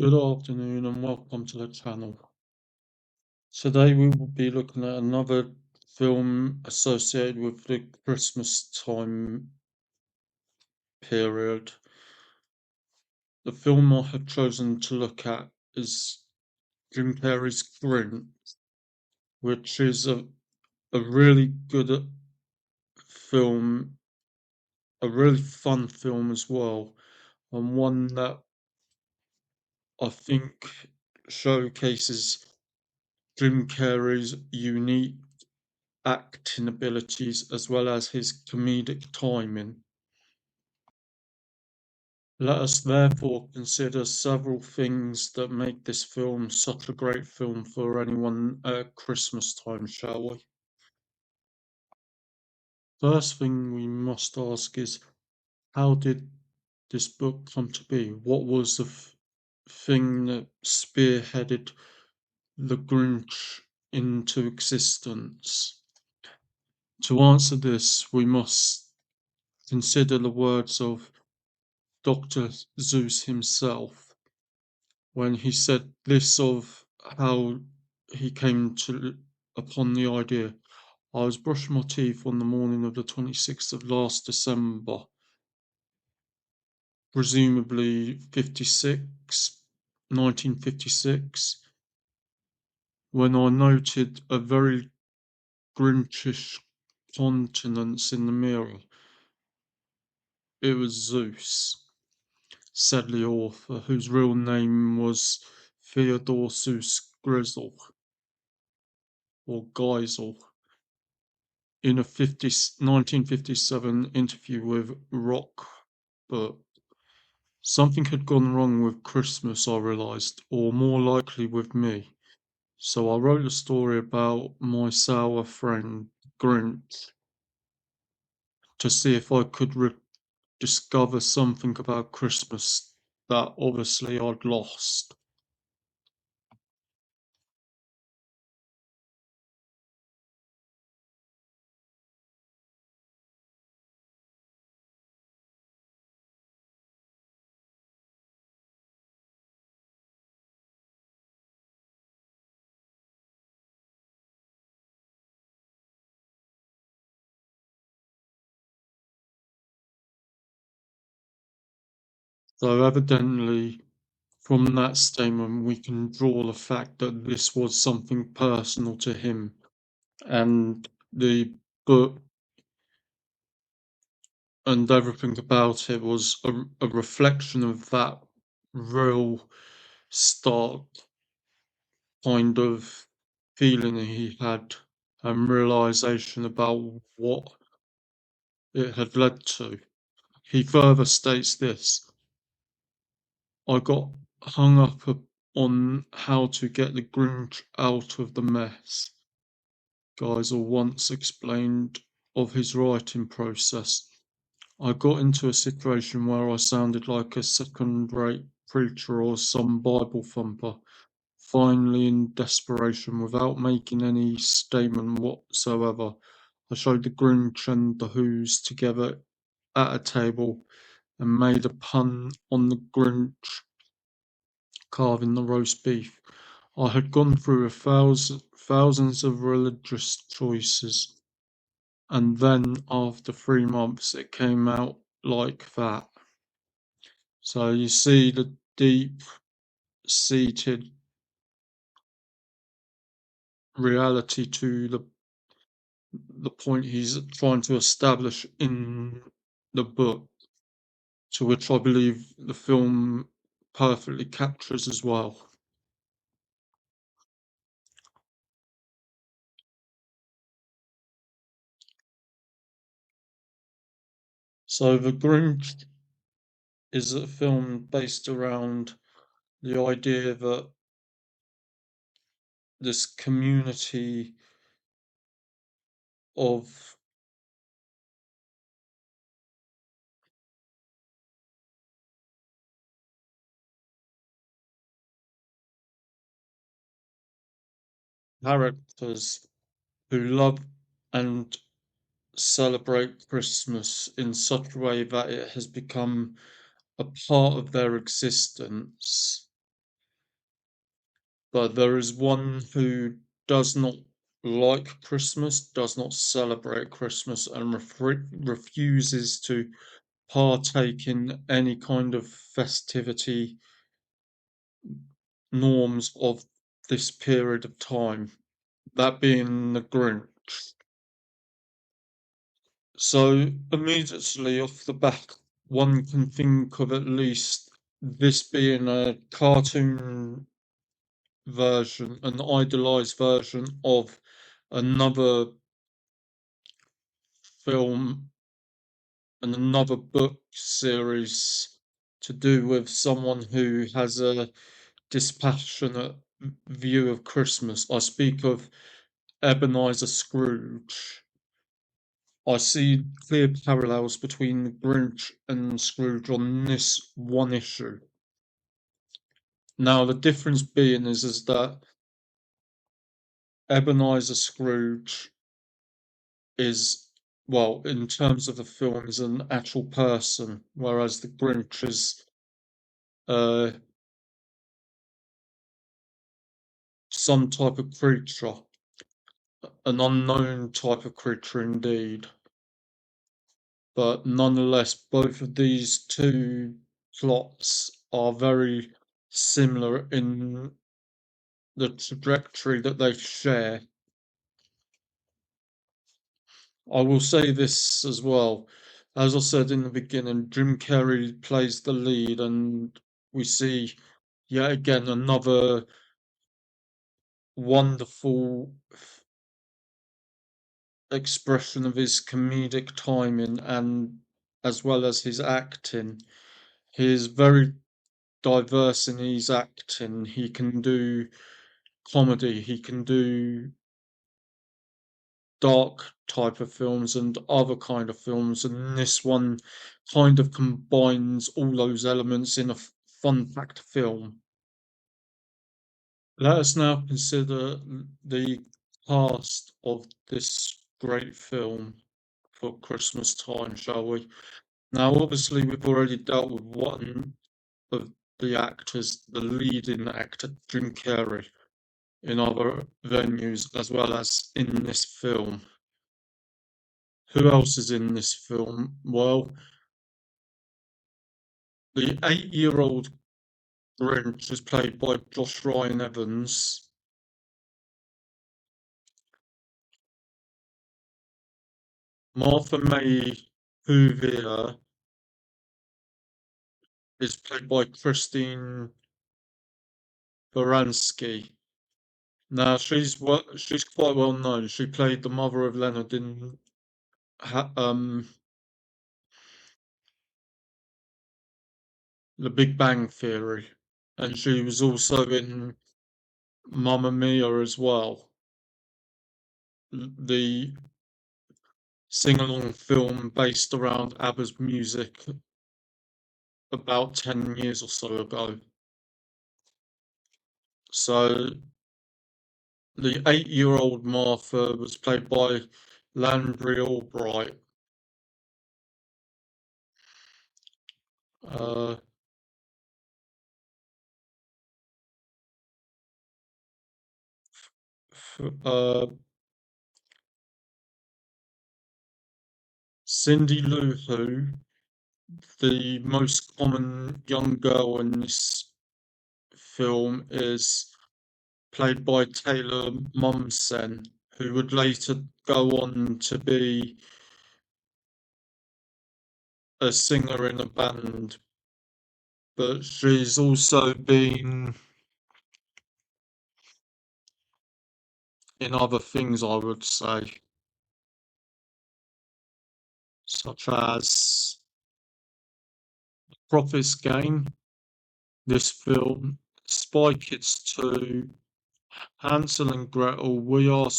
Good afternoon and welcome to the channel. Today we will be looking at another film associated with the Christmas time period. The film I have chosen to look at is Jim Carrey's Grinch, which is a really good film, a really fun film as well, and one that I think showcases Jim Carrey's unique acting abilities as well as his comedic timing. Let us therefore consider several things that make this film such a great film for anyone at Christmas time, shall we? First thing we must ask is, how did this book come to be? What was the thing that spearheaded the Grinch into existence? To answer this, we must consider the words of Dr. Seuss himself when he said this of how he came to upon the idea. I was brushing my teeth on the morning of the 26th of last December, presumably 1956, when I noted a very Grinchish countenance in the mirror. It was Zeus, said the author, whose real name was Theodore Seuss Grizzle, or Geisel, in a 1957 interview with Rock. But something had gone wrong with Christmas, I realised, or more likely with me. So I wrote a story about my sour friend Grinch to see if I could discover something about Christmas that obviously I'd lost. So evidently, from that statement, we can draw the fact that this was something personal to him, and the book and everything about it was a reflection of that real stark kind of feeling he had and realization about what it had led to. He further states this: I got hung up on how to get the Grinch out of the mess. Geisel once explained of his writing process. I got into a situation where I sounded like a second-rate preacher or some Bible thumper. Finally, in desperation, without making any statement whatsoever, I showed the Grinch and the Who's together at a table and made a pun on the Grinch carving the roast beef. I had gone through thousands of religious choices, and then after 3 months it came out like that. So you see the deep seated reality to the point he's trying to establish in the book, to which I believe the film perfectly captures as well. So The Grinch is a film based around the idea that this community of characters who love and celebrate Christmas in such a way that it has become a part of their existence, but there is one who does not like Christmas, does not celebrate Christmas, and refuses to partake in any kind of festivity norms of this period of time, that being the Grinch. So immediately off the back, one can think of at least this being a cartoon version, an idealized version of another film and another book series to do with someone who has a dispassionate view of Christmas. I speak of Ebenezer Scrooge. I see clear parallels between the Grinch and Scrooge on this one issue. Now, the difference being is that Ebenezer Scrooge is, well, in terms of the film, is an actual person, whereas the Grinch is uh, some type of creature, an unknown type of creature indeed. But nonetheless, both of these two plots are very similar in the trajectory that they share. I will say this as well. As I said in the beginning, Jim Carrey plays the lead, and we see yet again another wonderful expression of his comedic timing and as well as his acting. He is very diverse in his acting. He can do comedy, he can do dark type of films and other kind of films, and this one kind of combines all those elements in a fun-packed film. Let us now consider the cast of this great film for Christmas time, shall we? Now, obviously, we've already dealt with one of the actors, the leading actor, Jim Carrey, in other venues as well as in this film. Who else is in this film? Well, the 8-year-old Grinch is played by Josh Ryan Evans. Martha May Whovier is played by Christine Baranski. Now she's quite well known. She played the mother of Leonard in The Big Bang Theory, and she was also in Mamma Mia as well, the sing-along film based around ABBA's music about 10 years or so ago. So the 8-year-old Martha was played by Landry Albright. Uh, uh, Cindy Lou Who, the most common young girl in this film, is played by Taylor Momsen, who would later go on to be a singer in a band, but she's also been in other things, I would say, such as Prophet's Game, this film, Spy Kids 2, Hansel and Gretel, We Were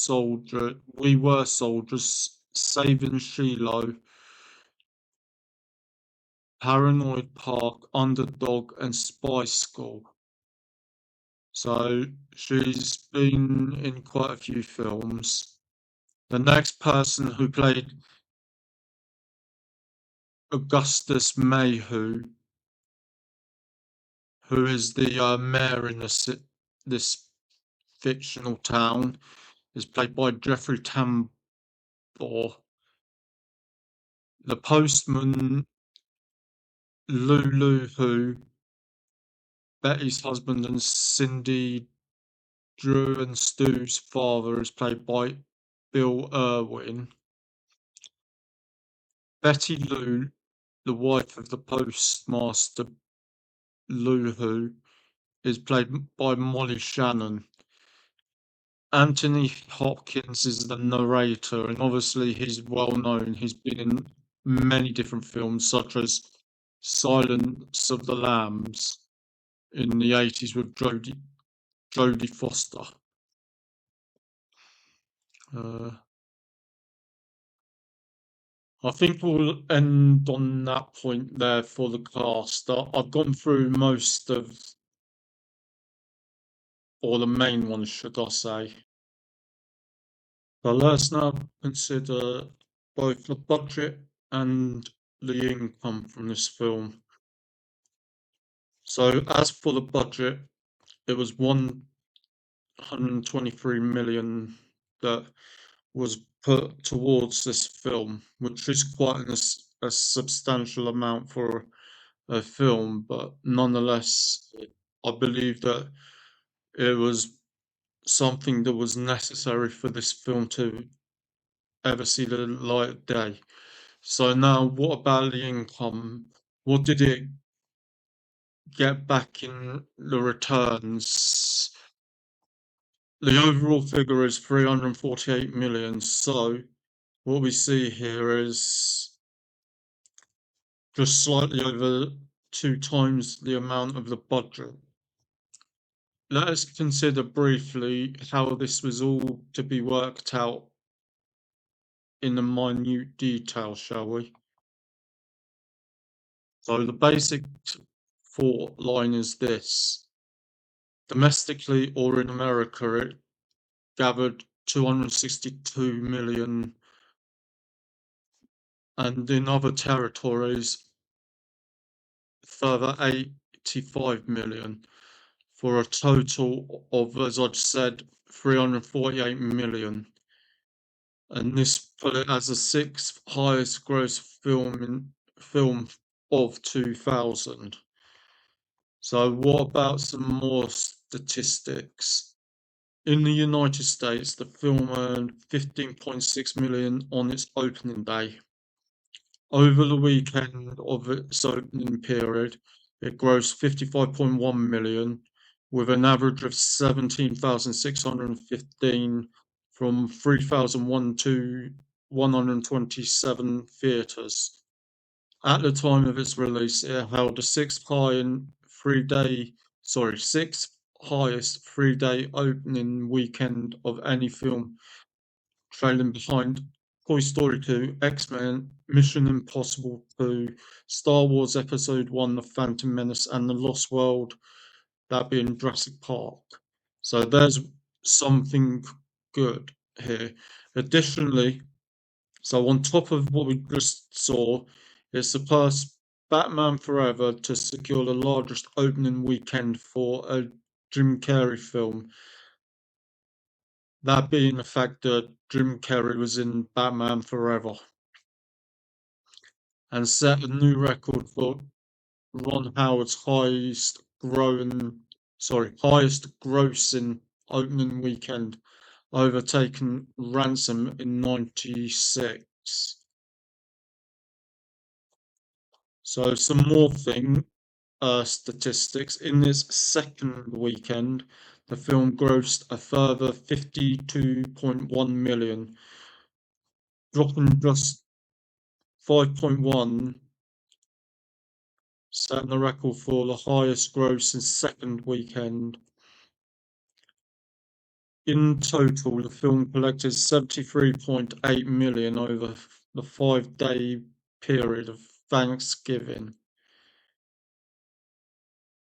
Soldiers, Saving Shiloh, Paranoid Park, Underdog, and Spy School. So she's been in quite a few films. The next person who played Augustus Mayhew, who is the mayor in this fictional town is played by Jeffrey Tambor. The postman, Lulu Who, Betty's husband, and Cindy Drew and Stu's father is played by Bill Irwin. Betty Lou, the wife of the postmaster Lou Who, is played by Molly Shannon. Anthony Hopkins is the narrator, and obviously he's well known. He's been in many different films, such as Silence of the Lambs in the 80s with Jodie Foster. Uh, I think we'll end on that point there for the cast. I've gone through most of, or the main ones, should I say. But let's now consider both the budget and the income from this film. So, as for the budget, it was 123 million that was put towards this film, which is quite a substantial amount for a film, but nonetheless, I believe that it was something that was necessary for this film to ever see the light of day. So now, what about the income? What did it get back in the returns? The overall figure is 348 million. So what we see here is just slightly over 2 times the amount of the budget. Let us consider briefly how this was all to be worked out in a minute detail, shall we? So the basic thought line is this. Domestically or in America, it gathered 262 million, and in other territories, further 85 million, for a total of, as I'd said, 348 million. And this put it as the sixth highest gross film of 2000. So what about some more statistics? In the United States, the film earned 15.6 million on its opening day. Over the weekend of its opening period, it grossed 55.1 million, with an average of 17,615 from 3,001 to 127 theatres. At the time of its release, it held the sixth highest three-day opening weekend of any film, trailing behind Toy Story 2, X-Men, Mission Impossible 2, Star Wars Episode 1, The Phantom Menace, and The Lost World, that being Jurassic Park. So there's something good here. Additionally, so on top of what we just saw, it surpassed Batman Forever to secure the largest opening weekend for a Jim Carrey film. That being the fact that Jim Carrey was in Batman Forever, and set a new record for Ron Howard's highest grossing opening weekend, overtaking Ransom in '96. So some more statistics. In this second weekend, the film grossed a further 52.1 million, dropping just 5.1, setting the record for the highest gross in second weekend. In total, the film collected 73.8 million over the 5-day period of Thanksgiving.